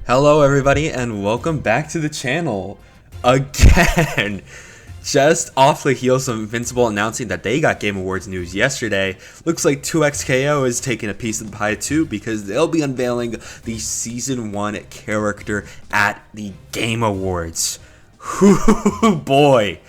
Hello everybody and welcome back to the channel again. Just off the heels of Invincible announcing that they got Game Awards news yesterday, looks like 2XKO is taking a piece of the pie too, because they'll be unveiling the Season 1 character at the Game Awards. Whoo boy.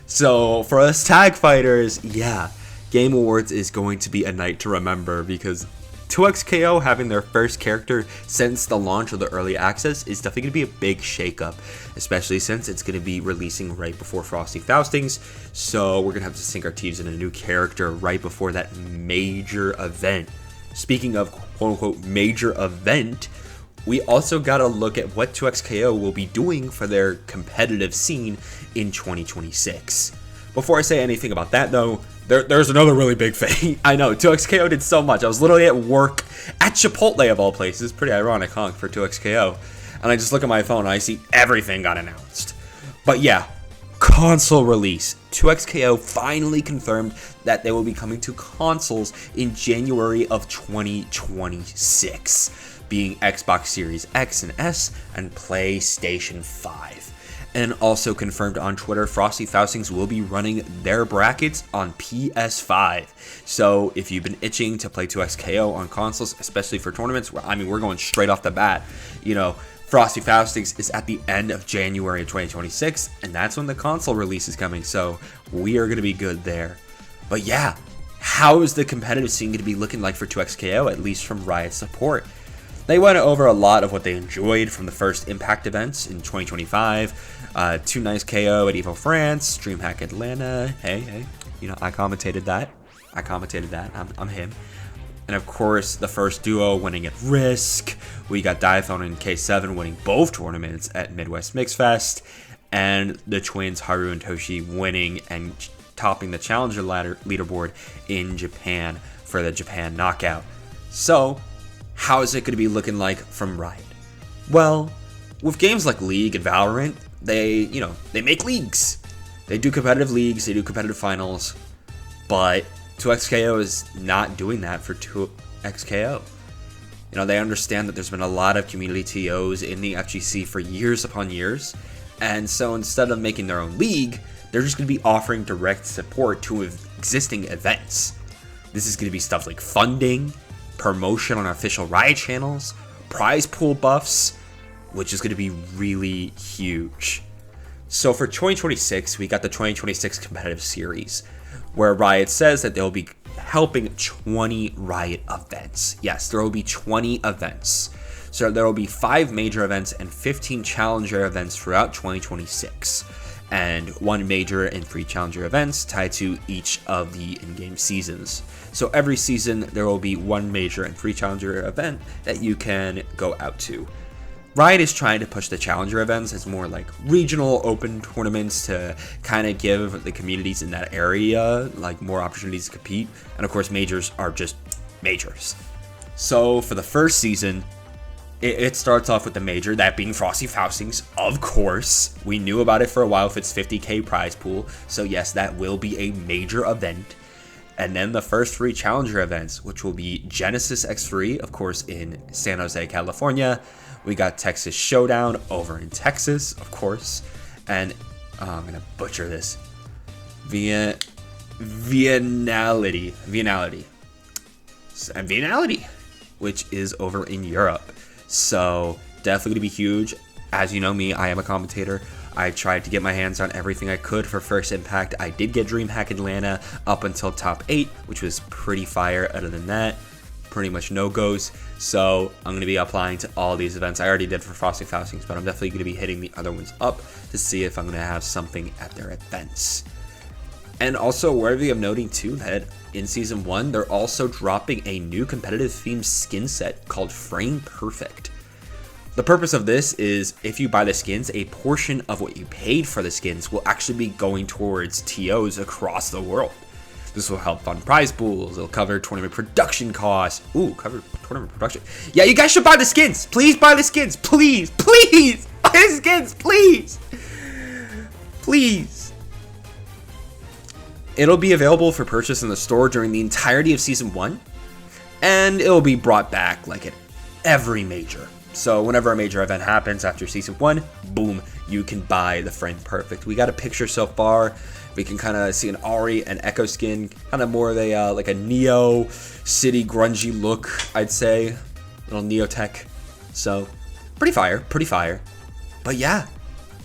So for us tag fighters, yeah, Game Awards is going to be a night to remember, because 2XKO having their first character since the launch of the early access is definitely going to be a big shakeup, especially since it's going to be releasing right before Frosty Faustings. So we're going to have to sink our teeth in a new character right before that major event. Speaking of quote-unquote major event, we also got to look at what 2XKO will be doing for their competitive scene in 2026. Before I say anything about that though, there's another really big thing. I know, 2XKO did so much. I was literally at work at Chipotle of all places. Pretty ironic, huh, for 2XKO. And I just look at my phone and I see everything got announced. But yeah, console release. 2XKO finally confirmed that they will be coming to consoles in January of 2026, being Xbox Series X and S and PlayStation 5. And also confirmed on Twitter, Frosty Faustings will be running their brackets on PS5. So if you've been itching to play 2XKO on consoles, especially for tournaments, we're going straight off the bat. You know, Frosty Faustings is at the end of January of 2026, and that's when the console release is coming. So we are going to be good there. But yeah, how is the competitive scene going to be looking like for 2XKO, at least from Riot support? They went over a lot of what they enjoyed from the first Impact events in 2025. 2 Nice KO at Evo France, DreamHack Atlanta. Hey, you know, I commentated that. I'm him. And of course, the first duo winning at Risk. We got Diaphone and K7 winning both tournaments at Midwest Mix Fest. And the twins Haru and Toshi winning and topping the Challenger leaderboard in Japan for the Japan Knockout. So, how is it going to be looking like from Riot? Well, with games like League and Valorant, they make leagues. They do competitive leagues, they do competitive finals, but 2XKO is not doing that for 2XKO. You know, they understand that there's been a lot of community TOs in the FGC for years upon years, and so instead of making their own league, they're just going to be offering direct support to existing events. This is going to be stuff like funding, promotion on official Riot channels, prize pool buffs, which is going to be really huge. So for 2026, we got the 2026 competitive series, where Riot says that they'll be helping 20 Riot events. Yes, there will be 20 events. So there will be 5 major events and 15 challenger events throughout 2026. And 1 major and 3 challenger events tied to each of the in-game seasons. So every season there will be 1 major and 3 challenger event that you can go out to. Riot is trying to push the challenger events as more like regional open tournaments to kind of give the communities in that area like more opportunities to compete. And of course, majors are just majors. So for the first season, it starts off with the major, that being Frosty Faustings, of course. We knew about it for a while with its 50k prize pool, so yes, that will be a major event. And then the first 3 challenger events, which will be Genesis X3, of course, in San Jose, California. We got Texas Showdown over in Texas, of course. And I'm going to butcher this. Vienality. And Vienality, which is over in Europe. So definitely gonna be huge. As you know me, I am a commentator. I tried to get my hands on everything I could for First Impact. I did get DreamHack Atlanta up until top 8, which was pretty fire. Other than that, pretty much no-goes. So I'm going to be applying to all these events. I already did for Frosty Faustings, but I'm definitely going to be hitting the other ones up to see if I'm going to have something at their events. And also worthy of noting too that in Season 1, they're also dropping a new competitive themed skin set called Frame Perfect. The purpose of this is if you buy the skins, a portion of what you paid for the skins will actually be going towards TOs across the world. This will help fund prize pools. It'll cover tournament production costs. Ooh, cover tournament production. Yeah, you guys should buy the skins. Please buy the skins. Please, please. Buy the skins, please. Please. It'll be available for purchase in the store during the entirety of Season 1. And it'll be brought back like at every major. So whenever a major event happens after Season 1, boom, you can buy the Frame Perfect. We got a picture so far. We can kind of see an Ari and Echo skin, kind of more of a like a Neo City grungy look, I'd say. Little Neo Tech. So pretty fire, pretty fire. But yeah,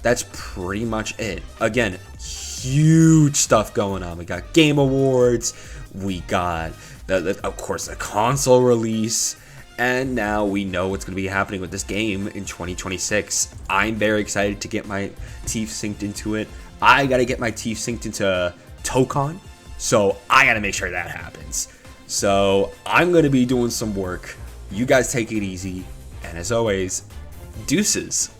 that's pretty much it. Again, huge stuff going on. We got Game Awards, we got of course the console release, and now we know what's going to be happening with this game in 2026. I'm very excited to get my teeth synced into it. I got to get my teeth synced into Tokon, so I got to make sure that happens. So I'm going to be doing some work. You guys take it easy, and as always, deuces.